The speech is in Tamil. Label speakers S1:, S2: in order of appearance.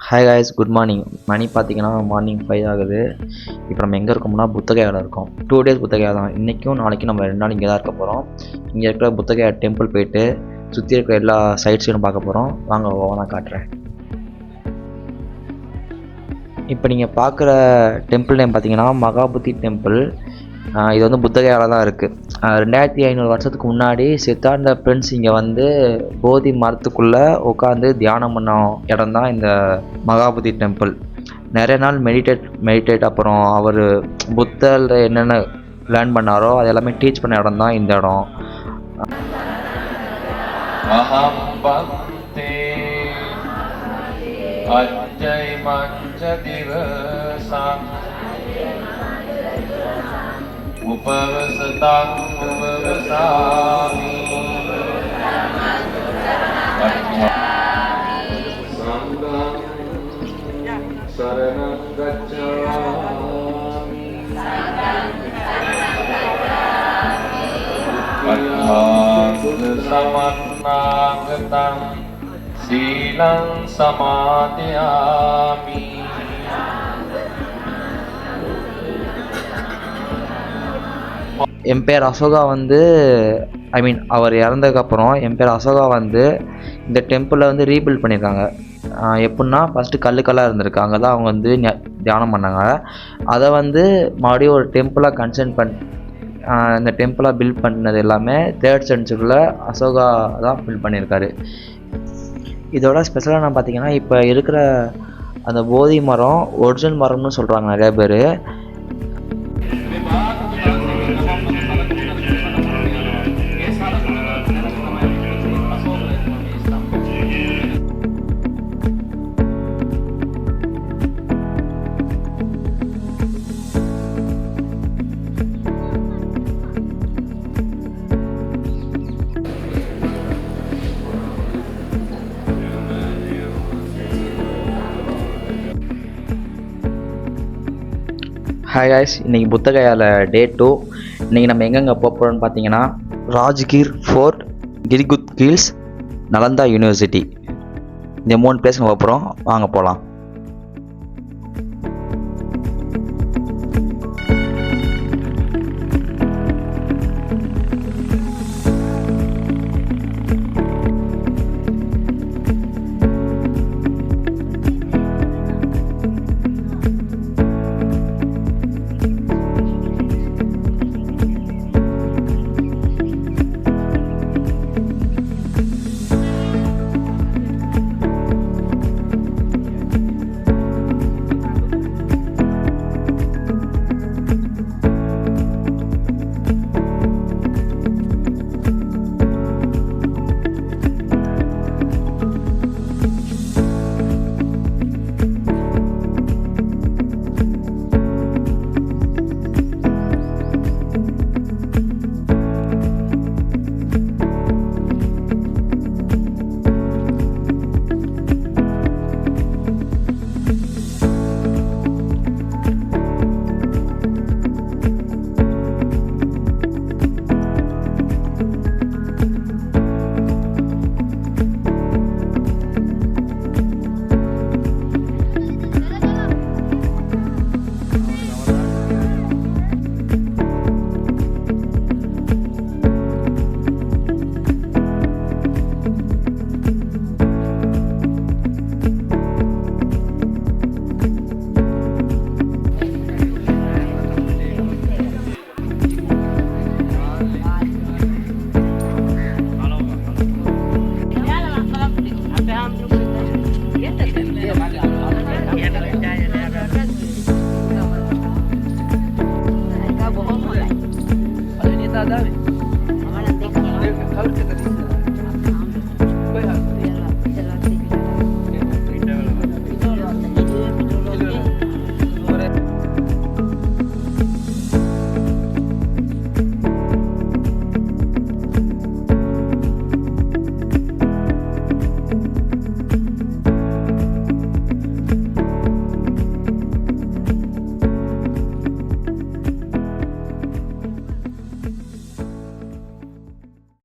S1: Hi guys, good morning. மணி பார்த்தீங்கன்னா மார்னிங் 5 ஆகுது. இப்போ நம்ம எங்கே இருக்கோம்னா புத்தகையாவில் இருக்கோம். 2 டேஸ் புத்தகையா தான். இன்றைக்கும் நாளைக்கும் நம்ம 2 நாள் இங்கே தான் இருக்க போகிறோம். இங்கே இருக்கிற புத்தகையா டெம்பிள் போயிட்டு சுற்றி இருக்கிற எல்லா சைட்ஸையும் பார்க்க போகிறோம். வாங்க ஒவ்வொன்றா காட்டுறேன். இப்போ நீங்கள் பார்க்குற டெம்பிள் நேம் பார்த்தீங்கன்னா மகாபுத்தி டெம்பிள். இது வந்து புத்தகையாவில் தான் இருக்குது. 2500 வருஷத்துக்கு முன்னாடி சித்தார்த்த பிரின்ஸ் இங்கே வந்து போதி மரத்துக்குள்ளே உட்காந்து தியானம் பண்ண இடம் தான் இந்த மகாபுத்தி டெம்பிள். நிறைய நாள் மெடிடேட் அப்புறம் அவர் புத்தர் என்னென்ன லேர்ன் பண்ணாரோ அது எல்லாமே டீச் பண்ண இடம் தான் இந்த இடம்.
S2: उपवसतां उपवसामि संघं शरणं गच्छामि समन्नागतं शीलं समादयामि.
S1: எம்பையர் அசோகா வந்து அவர் இறந்ததுக்கப்புறம் எம்பையர் அசோகா வந்து இந்த டெம்பிளை வந்து ரீபில்ட் பண்ணியிருக்காங்க. எப்படின்னா ஃபஸ்ட்டு கல்லுக்கெல்லாம் இருந்திருக்கு, அங்கே தான் அவங்க வந்து தியானம் பண்ணாங்க. அதை வந்து மறுபடியும் ஒரு டெம்பிளாக இந்த டெம்பிளாக பில்ட் பண்ணது எல்லாமே 3rd சென்ச்சுரியில் அசோகா தான் பில்ட் பண்ணியிருக்காரு. இதோட ஸ்பெஷலாக நான் பார்த்தீங்கன்னா இப்போ இருக்கிற அந்த போதி மரம் ஒரிஜினல் மரம்னு சொல்கிறாங்க நிறைய பேர். ஹாய் காய்ஸ், இன்றைக்கி புத்தகையால் டே 2. இன்றைக்கி நம்ம எங்கெங்கே போகிறோம்னு பார்த்தீங்கன்னா Rajgir fort, Girikut hills, Nalanda university, இந்த 3 பிளேஸ் நம்ம போகிறோம். வாங்க போகலாம்.
S3: Ada